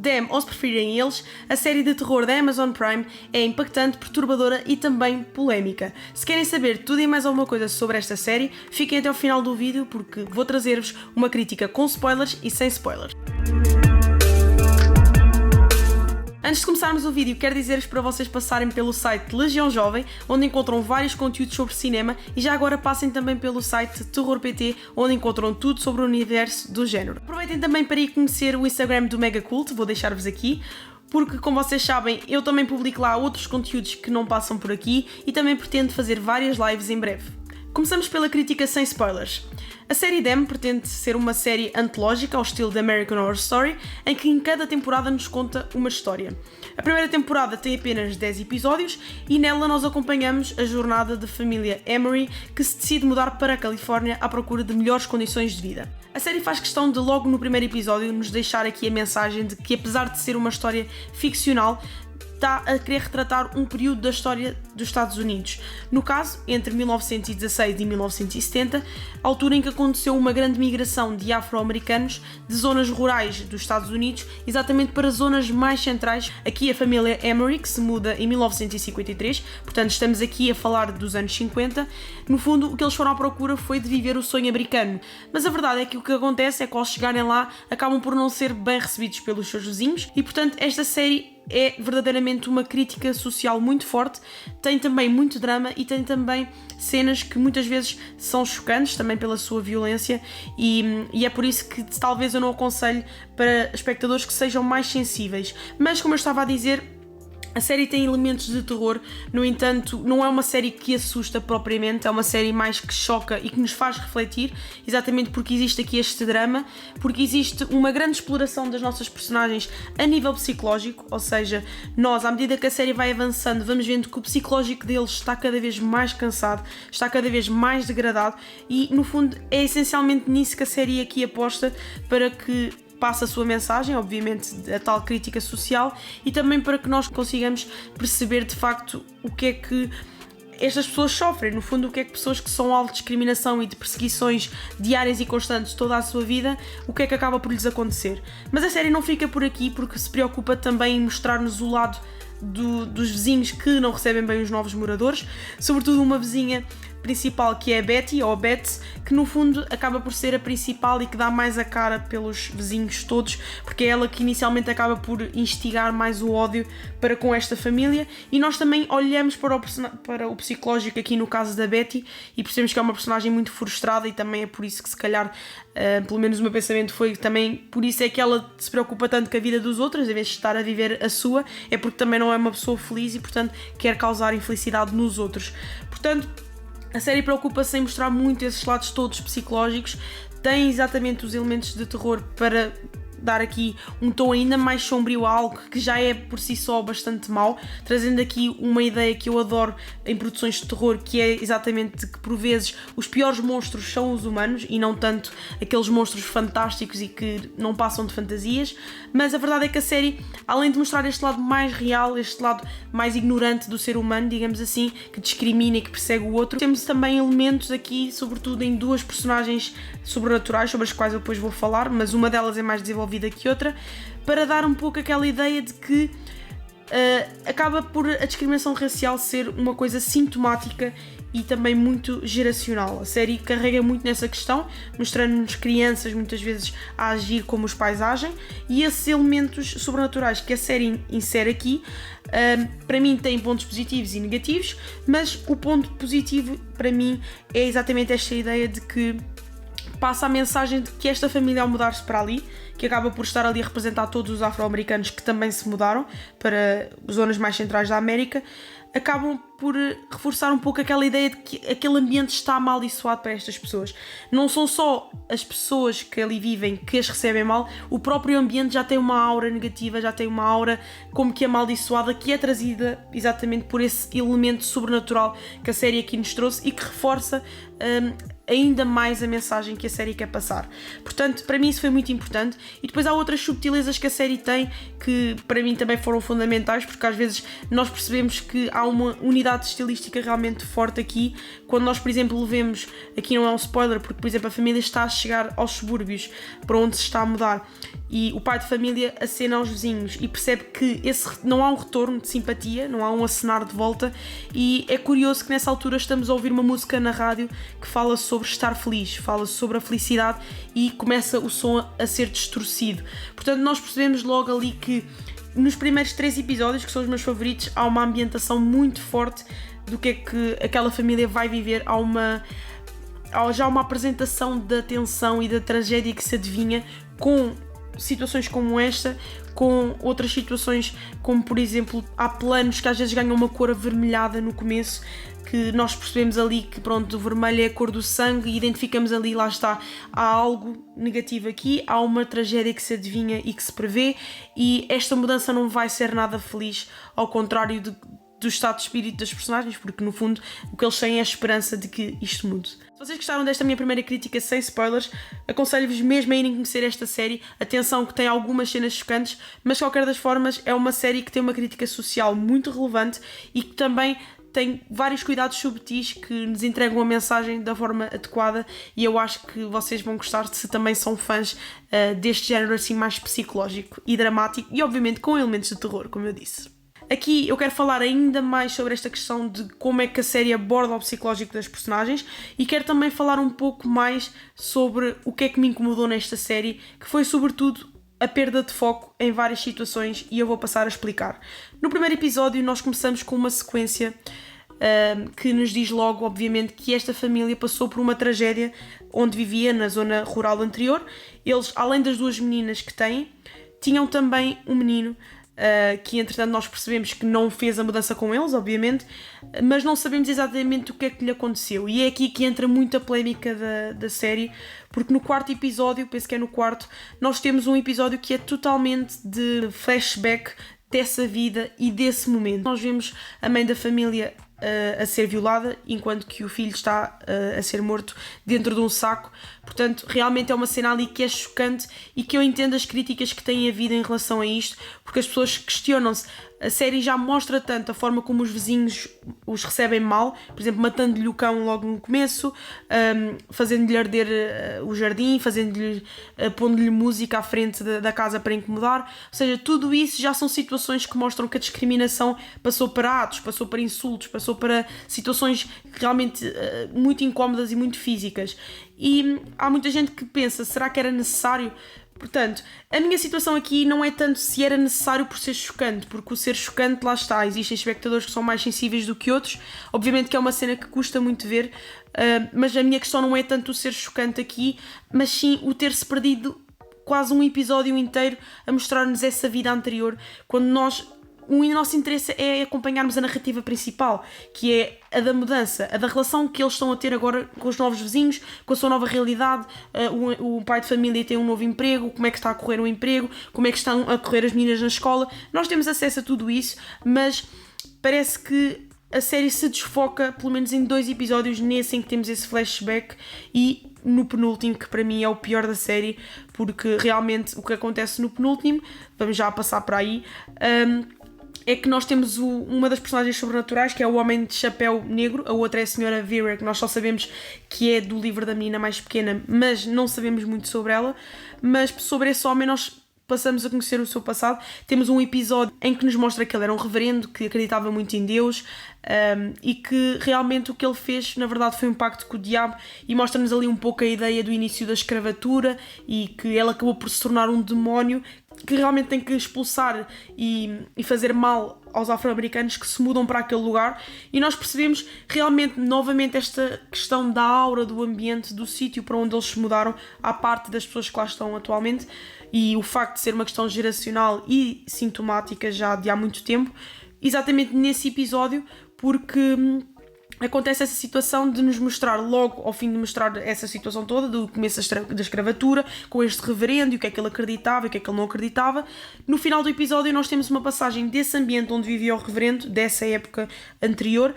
Them, ou se preferirem eles, a série de terror da Amazon Prime é impactante, perturbadora e também polémica. Se querem saber tudo e mais alguma coisa sobre esta série, fiquem até ao final do vídeo porque vou trazer-vos uma crítica com spoilers e sem spoilers. Antes de começarmos o vídeo, quero dizer-vos para vocês passarem pelo site Legião Jovem, onde encontram vários conteúdos sobre cinema, e já agora passem também pelo site Terror PT, onde encontram tudo sobre o universo do género. Aproveitem também para ir conhecer o Instagram do Mega Cult, vou deixar-vos aqui, porque, como vocês sabem, eu também publico lá outros conteúdos que não passam por aqui e também pretendo fazer várias lives em breve. Começamos pela crítica sem spoilers. A série Them pretende ser uma série antológica ao estilo de American Horror Story, em que em cada temporada nos conta uma história. A primeira temporada tem apenas 10 episódios e nela nós acompanhamos a jornada da família Emery, que se decide mudar para a Califórnia à procura de melhores condições de vida. A série faz questão de logo no primeiro episódio nos deixar aqui a mensagem de que, apesar de ser uma história ficcional, está a querer retratar um período da história dos Estados Unidos. No caso, entre 1916 e 1970, altura em que aconteceu uma grande migração de afro-americanos de zonas rurais dos Estados Unidos, exatamente para zonas mais centrais. Aqui a família Emery, que se muda em 1953, portanto estamos aqui a falar dos anos 50. No fundo, o que eles foram à procura foi de viver o sonho americano. Mas a verdade é que o que acontece é que ao chegarem lá, acabam por não ser bem recebidos pelos seus vizinhos e, portanto, esta série é verdadeiramente uma crítica social muito forte, tem também muito drama e tem também cenas que muitas vezes são chocantes também pela sua violência e é por isso que talvez eu não aconselho para espectadores que sejam mais sensíveis. Mas, como eu estava a dizer, a série tem elementos de terror, no entanto, não é uma série que assusta propriamente, é uma série mais que choca e que nos faz refletir, exatamente porque existe aqui este drama, porque existe uma grande exploração das nossas personagens a nível psicológico, ou seja, nós, à medida que a série vai avançando, vamos vendo que o psicológico deles está cada vez mais cansado, está cada vez mais degradado e, no fundo, é essencialmente nisso que a série aqui aposta para que passa a sua mensagem, obviamente a tal crítica social, e também para que nós consigamos perceber de facto o que é que estas pessoas sofrem, no fundo o que é que pessoas que são alvo de discriminação e de perseguições diárias e constantes toda a sua vida, o que é que acaba por lhes acontecer. Mas a série não fica por aqui porque se preocupa também em mostrar-nos o lado dos vizinhos que não recebem bem os novos moradores, sobretudo uma vizinha principal que é a Betty, ou Beth, que no fundo acaba por ser a principal e que dá mais a cara pelos vizinhos todos, porque é ela que inicialmente acaba por instigar mais o ódio para com esta família, e nós também olhamos para o psicológico aqui no caso da Betty e percebemos que é uma personagem muito frustrada e também é por isso que se calhar, pelo menos o meu pensamento foi também, por isso é que ela se preocupa tanto com a vida dos outros, em vez de estar a viver a sua, é porque também não é uma pessoa feliz e portanto quer causar infelicidade nos outros. Portanto, a série preocupa-se em mostrar muito esses lados todos psicológicos, tem exatamente os elementos de terror para dar aqui um tom ainda mais sombrio a algo que já é por si só bastante mau, trazendo aqui uma ideia que eu adoro em produções de terror, que é exatamente que por vezes os piores monstros são os humanos e não tanto aqueles monstros fantásticos e que não passam de fantasias. Mas a verdade é que a série, além de mostrar este lado mais real, este lado mais ignorante do ser humano, digamos assim, que discrimina e que persegue o outro, temos também elementos aqui, sobretudo em duas personagens sobrenaturais, sobre as quais eu depois vou falar, mas uma delas é mais desenvolvida que outra, para dar um pouco aquela ideia de que acaba por a discriminação racial ser uma coisa sintomática e também muito geracional. A série carrega muito nessa questão, mostrando-nos crianças muitas vezes a agir como os pais agem, e esses elementos sobrenaturais que a série insere aqui, para mim tem pontos positivos e negativos, mas o ponto positivo para mim é exatamente esta ideia de que passa a mensagem de que esta família, ao mudar-se para ali, que acaba por estar ali a representar todos os afro-americanos que também se mudaram para zonas mais centrais da América, acabam por reforçar um pouco aquela ideia de que aquele ambiente está amaldiçoado para estas pessoas. Não são só as pessoas que ali vivem que as recebem mal, o próprio ambiente já tem uma aura negativa, já tem uma aura como que amaldiçoada, que é trazida exatamente por esse elemento sobrenatural que a série aqui nos trouxe e que reforça ainda mais a mensagem que a série quer passar. Portanto, para mim isso foi muito importante. E depois há outras subtilezas que a série tem que para mim também foram fundamentais, porque às vezes nós percebemos que há uma unidade estilística realmente forte aqui, quando nós, por exemplo, vemos, aqui não é um spoiler, porque por exemplo a família está a chegar aos subúrbios para onde se está a mudar, e o pai de família acena aos vizinhos e percebe que não há um retorno de simpatia, não há um acenar de volta, e é curioso que nessa altura estamos a ouvir uma música na rádio que fala sobre estar feliz, fala sobre a felicidade e começa o som a ser distorcido. Portanto, nós percebemos logo ali que nos primeiros 3 episódios, que são os meus favoritos, há uma ambientação muito forte do que é que aquela família vai viver, há já uma apresentação da tensão e da tragédia que se adivinha com situações como esta, com outras situações como, por exemplo, há planos que às vezes ganham uma cor avermelhada no começo, que nós percebemos ali que pronto, o vermelho é a cor do sangue e identificamos ali, lá está, há algo negativo aqui, há uma tragédia que se adivinha e que se prevê, e esta mudança não vai ser nada feliz, ao contrário do estado de espírito das personagens, porque no fundo o que eles têm é a esperança de que isto mude. Se vocês gostaram desta minha primeira crítica sem spoilers, aconselho-vos mesmo a irem conhecer esta série. Atenção que tem algumas cenas chocantes, mas de qualquer das formas é uma série que tem uma crítica social muito relevante e que também tem vários cuidados subtis que nos entregam a mensagem da forma adequada, e eu acho que vocês vão gostar se também são fãs deste género assim mais psicológico e dramático e obviamente com elementos de terror, como eu disse. Aqui eu quero falar ainda mais sobre esta questão de como é que a série aborda o psicológico das personagens e quero também falar um pouco mais sobre o que é que me incomodou nesta série, que foi sobretudo a perda de foco em várias situações, e eu vou passar a explicar. No primeiro episódio nós começamos com uma sequência que nos diz logo, obviamente, que esta família passou por uma tragédia onde vivia na zona rural anterior. Eles, além das 2 meninas que têm, tinham também um menino que entretanto nós percebemos que não fez a mudança com eles, obviamente, mas não sabemos exatamente o que é que lhe aconteceu, e é aqui que entra muita polémica da série, porque no 4º episódio, penso que é no 4º, nós temos um episódio que é totalmente de flashback dessa vida e desse momento. Nós vemos a mãe da família a ser violada, enquanto que o filho está a ser morto dentro de um saco. Portanto, realmente é uma cena ali que é chocante e que eu entendo as críticas que têm havido em relação a isto, porque as pessoas questionam-se. A série já mostra tanto a forma como os vizinhos os recebem mal, por exemplo, matando-lhe o cão logo no começo, fazendo-lhe arder o jardim, pondo-lhe música à frente da casa para incomodar. Ou seja, tudo isso já são situações que mostram que a discriminação passou para atos, passou para insultos, passou para situações realmente muito incómodas e muito físicas. E há muita gente que pensa, será que era necessário? Portanto, a minha situação aqui não é tanto se era necessário por ser chocante, porque o ser chocante, lá está, existem espectadores que são mais sensíveis do que outros, obviamente que é uma cena que custa muito ver, mas a minha questão não é tanto o ser chocante aqui, mas sim o ter-se perdido quase um episódio inteiro a mostrar-nos essa vida anterior, quando o nosso interesse é acompanharmos a narrativa principal, que é a da mudança, a da relação que eles estão a ter agora com os novos vizinhos, com a sua nova realidade. O pai de família tem um novo emprego, como é que está a correr o emprego, como é que estão a correr as meninas na escola. Nós temos acesso a tudo isso, mas parece que a série se desfoca, pelo menos em 2 episódios, nesse em que temos esse flashback, e no penúltimo, que para mim é o pior da série, porque realmente o que acontece no penúltimo, vamos já passar para aí, é que nós temos uma das personagens sobrenaturais, que é o Homem de Chapéu Negro, a outra é a Senhora Vera, que nós só sabemos que é do livro da menina mais pequena, mas não sabemos muito sobre ela. Mas sobre esse homem nós passamos a conhecer o seu passado. Temos um episódio em que nos mostra que ele era um reverendo, que acreditava muito em Deus, e que realmente o que ele fez na verdade foi um pacto com o diabo, e mostra-nos ali um pouco a ideia do início da escravatura e que ele acabou por se tornar um demónio que realmente tem que expulsar e fazer mal aos afro-americanos que se mudam para aquele lugar. E nós percebemos realmente novamente esta questão da aura, do ambiente, do sítio para onde eles se mudaram, à parte das pessoas que lá estão atualmente, e o facto de ser uma questão geracional e sintomática já de há muito tempo, exatamente nesse episódio, porque acontece essa situação de nos mostrar, logo ao fim de mostrar essa situação toda, do começo da escravatura, com este reverendo e o que é que ele acreditava e o que é que ele não acreditava. No final do episódio nós temos uma passagem desse ambiente onde vivia o reverendo, dessa época anterior,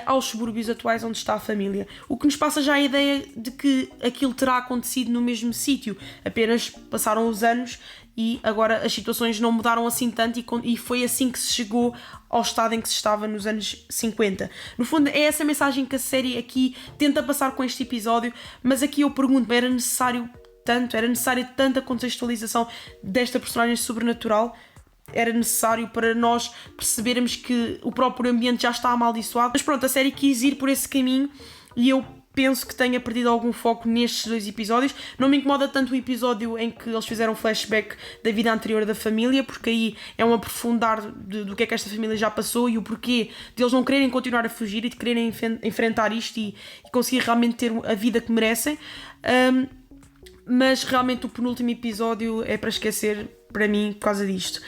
aos subúrbios atuais onde está a família. O que nos passa já a ideia de que aquilo terá acontecido no mesmo sítio, apenas passaram os anos e agora as situações não mudaram assim tanto, e foi assim que se chegou ao estado em que se estava nos anos 50. No fundo é essa mensagem que a série aqui tenta passar com este episódio, mas aqui eu pergunto-me, era necessário tanto, era necessária tanta contextualização desta personagem sobrenatural, era necessário para nós percebermos que o próprio ambiente já está amaldiçoado. Mas pronto, a série quis ir por esse caminho e eu penso que tenha perdido algum foco nestes 2 episódios. Não me incomoda tanto o episódio em que eles fizeram flashback da vida anterior da família, porque aí é um aprofundar do que é que esta família já passou e o porquê de eles não quererem continuar a fugir e de quererem enfrentar isto e conseguir realmente ter a vida que merecem. Mas realmente o penúltimo episódio é para esquecer para mim por causa disto.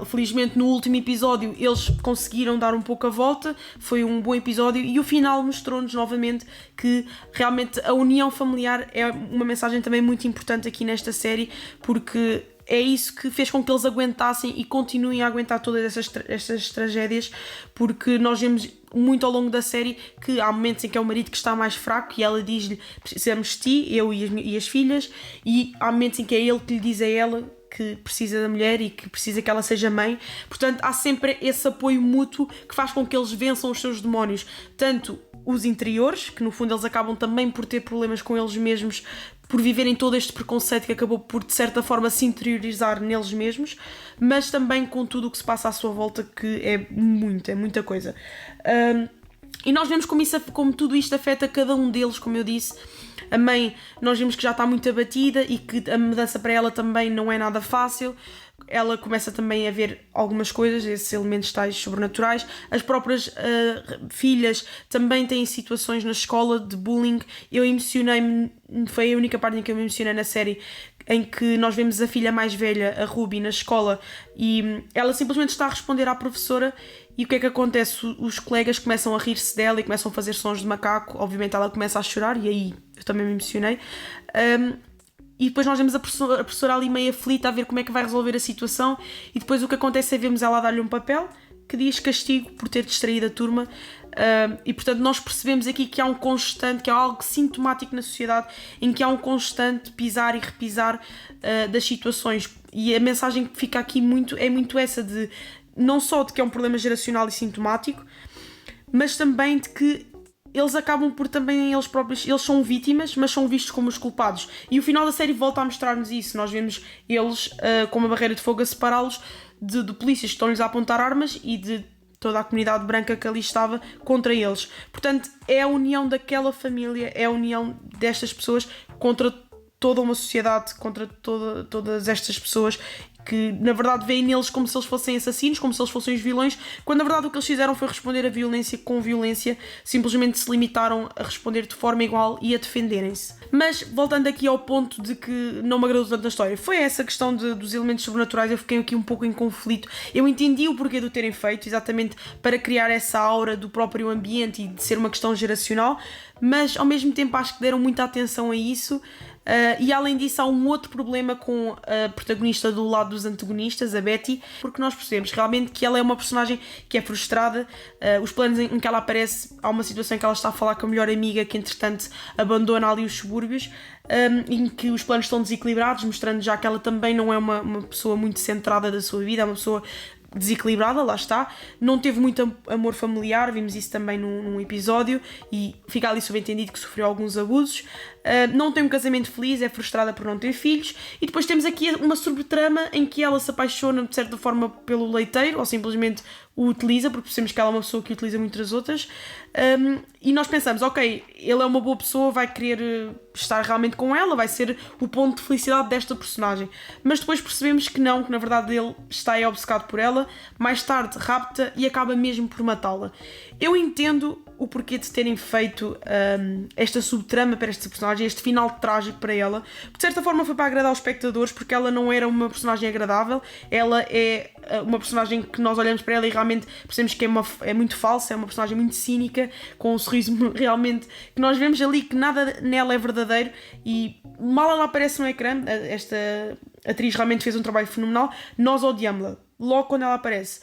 Felizmente no último episódio eles conseguiram dar um pouco a volta, foi um bom episódio e o final mostrou-nos novamente que realmente a união familiar é uma mensagem também muito importante aqui nesta série, porque é isso que fez com que eles aguentassem e continuem a aguentar todas estas tragédias, porque nós vemos muito ao longo da série que há momentos em que é o marido que está mais fraco e ela diz-lhe: precisamos de ti, eu e as filhas, e há momentos em que é ele que lhe diz a ela que precisa da mulher e que precisa que ela seja mãe. Portanto, há sempre esse apoio mútuo que faz com que eles vençam os seus demónios, tanto os interiores, que no fundo eles acabam também por ter problemas com eles mesmos, por viverem todo este preconceito que acabou por, de certa forma, se interiorizar neles mesmos, mas também com tudo o que se passa à sua volta, que é muita coisa. E nós vemos como tudo isto afeta cada um deles, como eu disse. A mãe, nós vemos que já está muito abatida e que a mudança para ela também não é nada fácil. Ela começa também a ver algumas coisas, esses elementos tais sobrenaturais. As próprias filhas também têm situações na escola de bullying. Eu emocionei-me, foi a única parte em que eu me emocionei na série, em que nós vemos a filha mais velha, a Ruby, na escola e ela simplesmente está a responder à professora. E o que é que acontece? Os colegas começam a rir-se dela e começam a fazer sons de macaco. Obviamente ela começa a chorar e aí eu também me emocionei. E depois nós vemos a professora ali meio aflita a ver como é que vai resolver a situação, e depois o que acontece é vemos ela dar-lhe um papel que diz castigo por ter distraído a turma. E portanto nós percebemos aqui que há um constante, que há algo sintomático na sociedade em que há um constante pisar e repisar das situações, e a mensagem que fica aqui é muito essa de não só de que é um problema geracional e sintomático, mas também de que eles acabam por também, eles próprios, eles são vítimas, mas são vistos como os culpados. E o final da série volta a mostrar-nos isso. Nós vemos eles com uma barreira de fogo a separá-los de polícias que estão-lhes a apontar armas e de toda a comunidade branca que ali estava contra eles. Portanto, é a união daquela família, é a união destas pessoas contra toda uma sociedade, contra todas estas pessoas que na verdade veem neles como se eles fossem assassinos, como se eles fossem os vilões, quando na verdade o que eles fizeram foi responder a violência com violência, simplesmente se limitaram a responder de forma igual e a defenderem-se. Mas voltando aqui ao ponto de que não me agradou tanto na história, foi essa questão dos elementos sobrenaturais. Eu fiquei aqui um pouco em conflito. Eu entendi o porquê de o terem feito, exatamente para criar essa aura do próprio ambiente e de ser uma questão geracional, mas ao mesmo tempo acho que deram muita atenção a isso. E além disso há um outro problema com a protagonista do lado dos antagonistas, a Betty, porque nós percebemos realmente que ela é uma personagem que é frustrada. Os planos em que ela aparece, há uma situação em que ela está a falar com a melhor amiga que entretanto abandona ali os subúrbios, em que os planos estão desequilibrados, mostrando já que ela também não é uma pessoa muito centrada da sua vida, é uma pessoa desequilibrada, lá está, não teve muito amor familiar, vimos isso também num episódio e fica ali subentendido que sofreu alguns abusos, não tem um casamento feliz, é frustrada por não ter filhos, e depois temos aqui uma subtrama em que ela se apaixona de certa forma pelo leiteiro, ou simplesmente o utiliza, porque percebemos que ela é uma pessoa que utiliza muitas outras, e nós pensamos, ok, ele é uma boa pessoa, vai querer estar realmente com ela, vai ser o ponto de felicidade desta personagem, mas depois percebemos que não, que na verdade ele está aí obcecado por ela, mais tarde rapta e acaba mesmo por matá-la. Eu entendo o porquê de terem feito esta subtrama para esta personagem, este final trágico para ela, de certa forma foi para agradar os espectadores, porque ela não era uma personagem agradável, ela é uma personagem que nós olhamos para ela e realmente percebemos que é muito falsa, é uma personagem muito cínica, com um sorriso realmente que nós vemos ali que nada nela é verdadeiro, e mal ela aparece no ecrã, esta atriz realmente fez um trabalho fenomenal, nós odiamos-la logo quando ela aparece.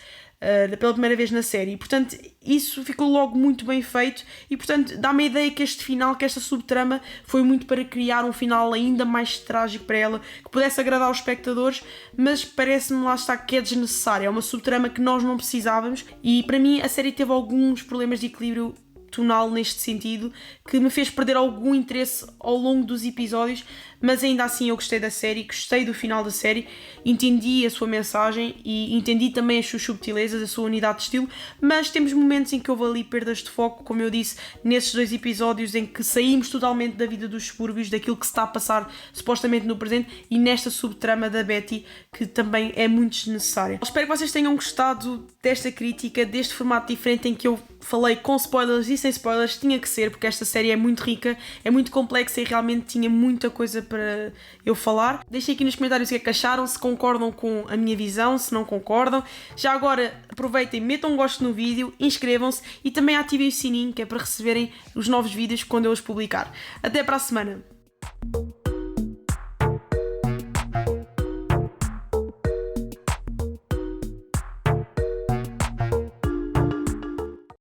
Pela primeira vez na série, e portanto isso ficou logo muito bem feito, e portanto dá-me a ideia que este final, que esta subtrama foi muito para criar um final ainda mais trágico para ela, que pudesse agradar aos espectadores, mas parece-me, lá está, que é desnecessária, é uma subtrama que nós não precisávamos, e para mim a série teve alguns problemas de equilíbrio tonal neste sentido, que me fez perder algum interesse ao longo dos episódios, mas ainda assim eu gostei da série, gostei do final da série, entendi a sua mensagem e entendi também as suas subtilezas, a sua unidade de estilo, mas temos momentos em que houve ali perdas de foco, como eu disse, nesses 2 episódios em que saímos totalmente da vida dos subúrbios, daquilo que se está a passar supostamente no presente, e nesta subtrama da Betty, que também é muito desnecessária. Espero que vocês tenham gostado desta crítica, deste formato diferente em que eu falei com spoilers e sem spoilers. Tinha que ser, porque esta série é muito rica, é muito complexa e realmente tinha muita coisa para eu falar. Deixem aqui nos comentários o que é que acharam, se concordam com a minha visão, se não concordam. Já agora aproveitem, metam um gosto no vídeo, inscrevam-se e também ativem o sininho, que é para receberem os novos vídeos quando eu os publicar. Até para a semana!